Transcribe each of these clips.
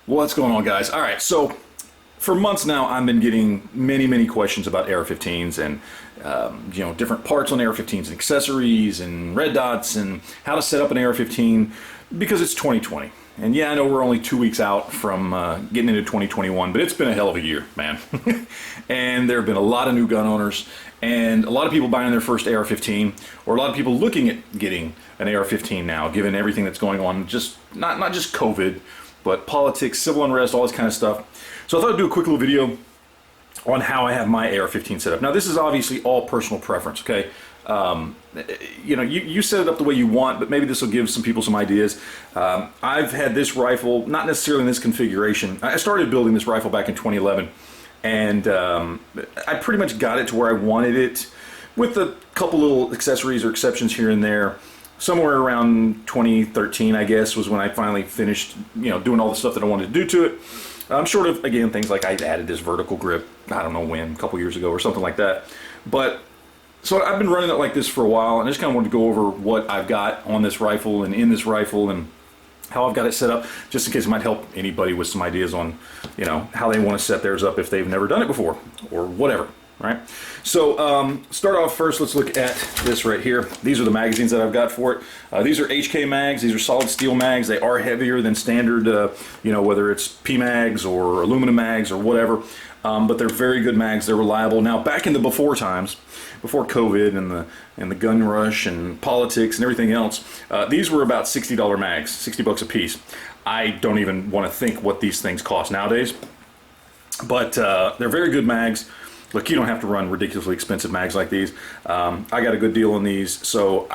What's going on, guys? All right, so for months now, I've been getting many questions about AR-15s and different parts on AR-15s and accessories and red dots and how to set up an AR-15 because it's 2020. And yeah, I know we're only 2 weeks out from getting into 2021, but it's been a hell of a year, man. And there have been a lot of new gun owners and a lot of people buying their first AR-15, or a lot of people looking at getting an AR-15 now, given everything that's going on, just not just COVID, but politics, civil unrest, all this kind of stuff. So I thought I'd do a quick little video on how I have my AR-15 set up. Now, this is obviously all personal preference, okay? You set it up the way you want, but maybe this will give some people some ideas. I've had this rifle, not necessarily in this configuration. I started building this rifle back in 2011, and I pretty much got it to where I wanted it, with a couple little accessories or exceptions here and there. Somewhere around 2013, I guess, was when I finally finished, doing all the stuff that I wanted to do to it. Short of, again, things like I added this vertical grip, I don't know when, a couple years ago or something like that. But, so I've been running it like this for a while, and I just kind of wanted to go over what I've got on this rifle and in this rifle and how I've got it set up, just in case it might help anybody with some ideas on, how they want to set theirs up if they've never done it before, or whatever. Right. So start off first, let's look at this right here. These are the magazines that I've got for it. These are HK mags. These are solid steel mags. They are heavier than standard, whether it's P mags or aluminum mags or whatever. But they're very good mags. They're reliable. Now, back in the before times, before COVID and the gun rush and politics and everything else, these were about $60 mags, 60 bucks a piece. I don't even want to think what these things cost nowadays. But they're very good mags. Look, you don't have to run ridiculously expensive mags like these. I got a good deal on these, so,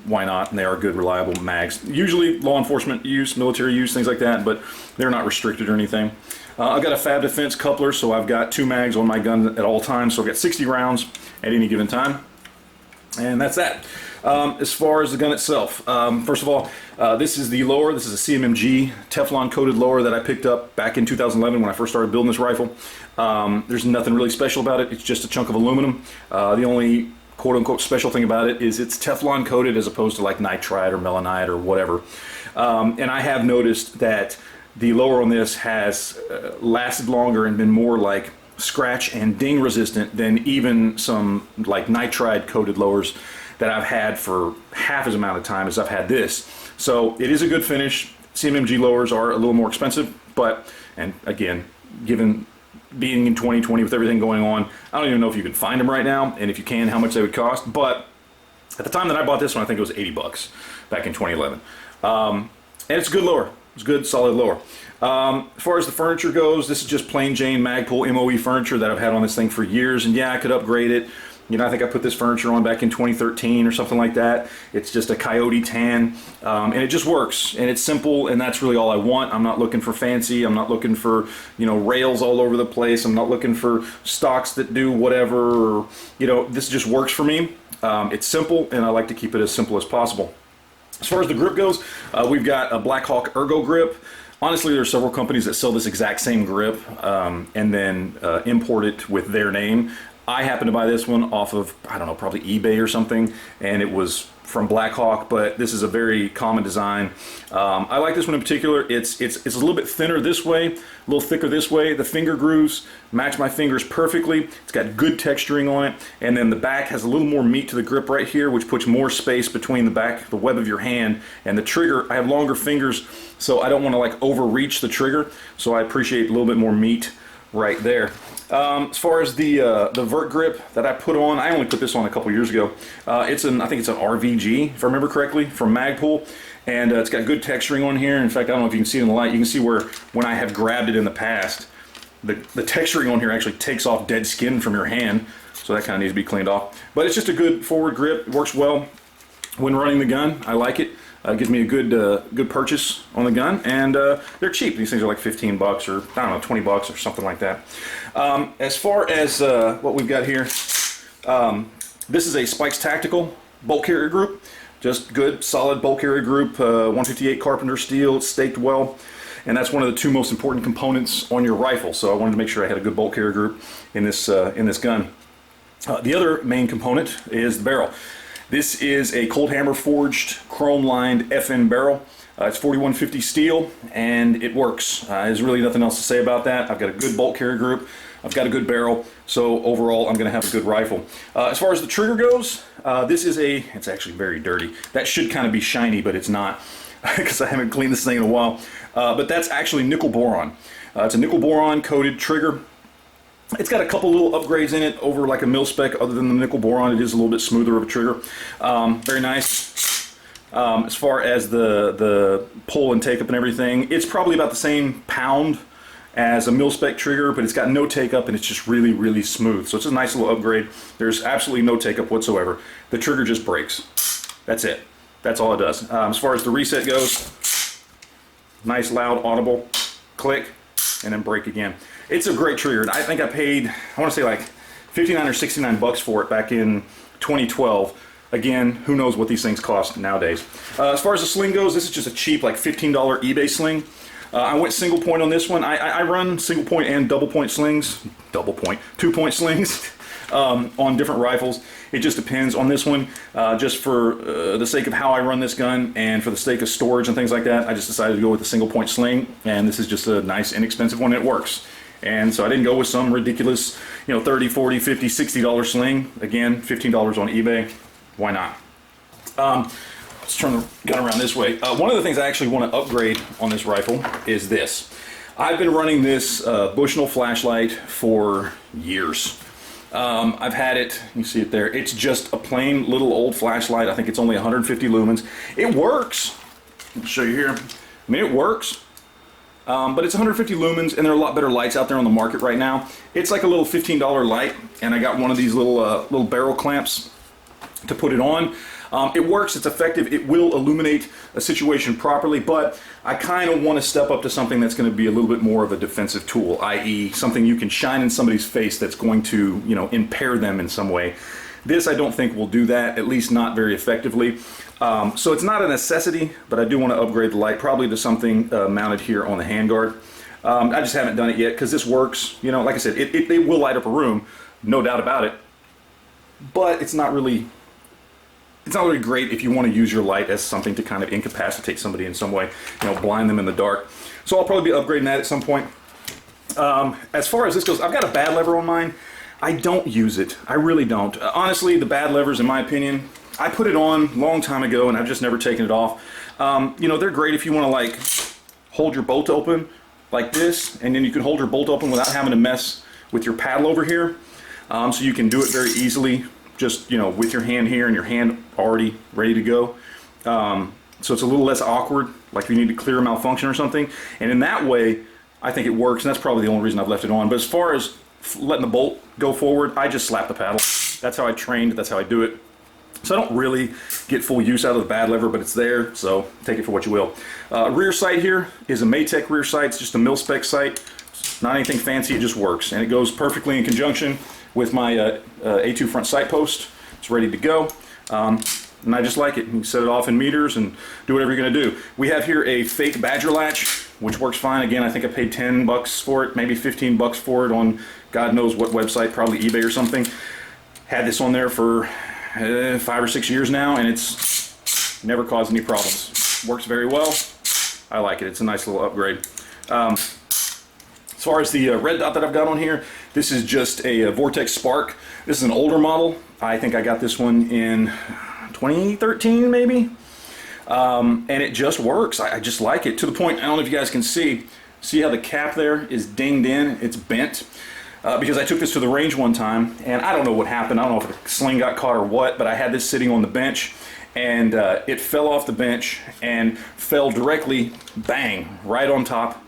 why not? And they are good, reliable mags. Usually law enforcement use, military use, things like that, but they're not restricted or anything. I've got a Fab Defense coupler, so I've got 2 mags on my gun at all times, so I've got 60 rounds at any given time. And that's that. As far as the gun itself, first of all, this is the lower. This is a CMMG Teflon coated lower that I picked up back in 2011 when I first started building this rifle. There's nothing really special about it. It's just a chunk of aluminum. The only quote-unquote special thing about it is it's Teflon coated as opposed to like nitride or melanite or whatever. And I have noticed that the lower on this has lasted longer and been more like scratch and ding resistant than even some like nitride coated lowers that I've had for half as amount of time as I've had this. So it is a good finish. CMMG lowers are a little more expensive, but, and again, given being in 2020 with everything going on, I don't even know if you can find them right now, and if you can, how much they would cost. But at the time that I bought this one, I think it was 80 bucks back in 2011. And it's a good lower. It's a good, solid lower. As far as the furniture goes, this is just plain Jane Magpul MOE furniture that I've had on this thing for years, and yeah, I could upgrade it. I think I put this furniture on back in 2013 or something like that. It's just a coyote tan, and it just works, and it's simple, and that's really all I want. I'm not looking for fancy. I'm not looking for, rails all over the place. I'm not looking for stocks that do whatever, or, this just works for me. It's simple, and I like to keep it as simple as possible. As far as the grip goes, we've got a Blackhawk Ergo grip. Honestly, there are several companies that sell this exact same grip and then import it with their name. I happened to buy this one off of, I don't know, probably eBay or something, and it was from Blackhawk, but this is a very common design. I like this one in particular. It's a little bit thinner this way, a little thicker this way. The finger grooves match my fingers perfectly. It's got good texturing on it, and then the back has a little more meat to the grip right here, which puts more space between the back, the web of your hand, and the trigger. I have longer fingers, so I don't want to like overreach the trigger, so I appreciate a little bit more meat right there. As far as the Vert Grip that I put on, I only put this on a couple years ago. I think it's an RVG, if I remember correctly, from Magpul, and it's got good texturing on here. In fact, I don't know if you can see it in the light. You can see where when I have grabbed it in the past, the texturing on here actually takes off dead skin from your hand, so that kind of needs to be cleaned off. But it's just a good forward grip. It works well when running the gun. I like it. Gives me a good purchase on the gun, and they're cheap. These things are like 15 bucks or, I don't know, 20 bucks or something like that. As far as what we've got here, this is a Spikes Tactical bolt carrier group. Just good, solid bolt carrier group, 158 Carpenter steel. It's staked well, and that's one of the 2 most important components on your rifle. So I wanted to make sure I had a good bolt carrier group in this gun. The other main component is the barrel. This is a cold hammer forged, chrome lined FN barrel. It's 4150 steel, and it works. There's really nothing else to say about that. I've got a good bolt carry group. I've got a good barrel, so overall I'm going to have a good rifle. As far as the trigger goes, this is it's actually very dirty. That should kind of be shiny, but it's not, because I haven't cleaned this thing in a while. But that's actually nickel boron. It's a nickel boron coated trigger. It's got a couple little upgrades in it over like a mil spec. Other than the nickel boron, it is a little bit smoother of a trigger. Very nice. As far as the pull and take up and everything, it's probably about the same pound as a mil-spec trigger, but it's got no take-up and it's just really, really smooth. So it's a nice little upgrade. There's absolutely no take-up whatsoever. The trigger just breaks. That's it. That's all it does. As far as the reset goes, nice, loud, audible click, and then break again. It's a great trigger. I think I paid, I want to say like 59 or 69 bucks for it back in 2012. Again, who knows what these things cost nowadays. As far as the sling goes, this is just a cheap, like $15 eBay sling. I went single point on this one. I run single point and double point slings, 2-point slings on different rifles. It just depends on this one. Just for the sake of how I run this gun and for the sake of storage and things like that, I just decided to go with a single point sling, and this is just a nice inexpensive one. It works. And so I didn't go with some ridiculous, you know, $30, $40, $50, $60 sling. Again, $15 on eBay. Why not? Let's turn the gun around this way. One of the things I actually want to upgrade on this rifle is this. I've been running this Bushnell flashlight for years. I've had it, you see it there, it's just a plain little old flashlight. I think it's only 150 lumens. It works. I'll show you here. I mean, it works. But it's 150 lumens, and there are a lot better lights out there on the market right now. It's like a little $15 light, and I got one of these little barrel clamps to put it on. It works, it's effective, it will illuminate a situation properly, but I kind of want to step up to something that's going to be a little bit more of a defensive tool, i.e. something you can shine in somebody's face that's going to, you know, impair them in some way. This I don't think will do that, at least not very effectively. So it's not a necessity, but I do want to upgrade the light, probably to something mounted here on the handguard. I just haven't done it yet because this works. You know, like I said, it will light up a room, no doubt about it, but it's not really great if you want to use your light as something to kind of incapacitate somebody in some way, you know, blind them in the dark. So I'll probably be upgrading that at some point. As far as this goes, I've got a bad lever on mine. I don't use it. I really don't. Honestly, the bad levers, in my opinion, I put it on a long time ago and I've just never taken it off. You know, they're great if you want to like hold your bolt open like this, and then you can hold your bolt open without having to mess with your paddle over here. So you can do it very easily, just, you know, with your hand here and your hand already ready to go. So it's a little less awkward, like if you need to clear a malfunction or something. And in that way, I think it works, and that's probably the only reason I've left it on. But as far as letting the bolt go forward, I just slap the paddle. That's how I trained, that's how I do it. So I don't really get full use out of the bad lever, but it's there, so take it for what you will. Rear sight here is a Maytech rear sight. It's just a mil-spec sight. It's not anything fancy, it just works. And it goes perfectly in conjunction with my A2 front sight post. It's ready to go. And I just like it. You can set it off in meters and do whatever you're going to do. We have here a fake Badger latch, which works fine. Again, I think I paid 10 bucks for it, maybe 15 bucks for it on God knows what website, probably eBay or something. Had this on there for 5 or 6 years now, and it's never caused any problems. Works very well. I like it. It's a nice little upgrade. As far as the red dot that I've got on here, this is just a Vortex Spark. This is an older model. I think I got this one in 2013 maybe. And it just works. I just like it to the point, I don't know if you guys can see how the cap there is dinged in, it's bent. Because I took this to the range one time, and I don't know what happened. I don't know if the sling got caught or what, but I had this sitting on the bench, and it fell off the bench and fell directly, bang, right on top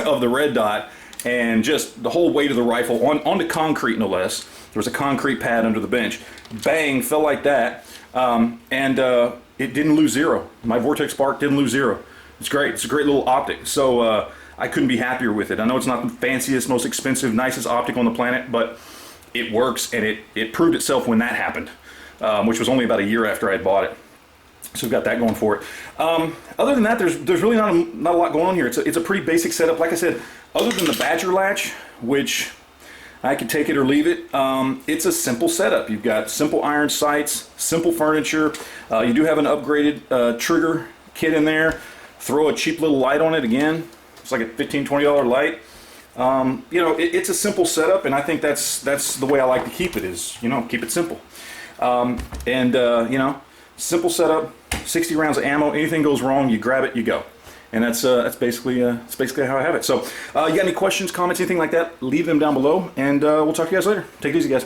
of the red dot, and just the whole weight of the rifle onto concrete, no less. There was a concrete pad under the bench. Bang, fell like that, and it didn't lose zero. My Vortex Spark didn't lose zero. It's great. It's a great little optic. So I couldn't be happier with it. I know it's not the fanciest, most expensive, nicest optic on the planet, but it works, and it proved itself when that happened, which was only about a year after I had bought it. So we've got that going for it. Other than that, there's really not a lot going on here. It's a pretty basic setup. Like I said, other than the Badger latch, which I could take it or leave it, it's a simple setup. You've got simple iron sights, simple furniture. You do have an upgraded trigger kit in there. throw a cheap little light on it. Again, it's like a $15–20 light. You know, it's a simple setup, and I think that's the way I like to keep it, is, you know, keep it simple. You know, simple setup, 60 rounds of ammo. Anything goes wrong, you grab it, you go. And that's basically how I have it. So, you got any questions, comments, anything like that? Leave them down below, and we'll talk to you guys later. Take it easy, guys.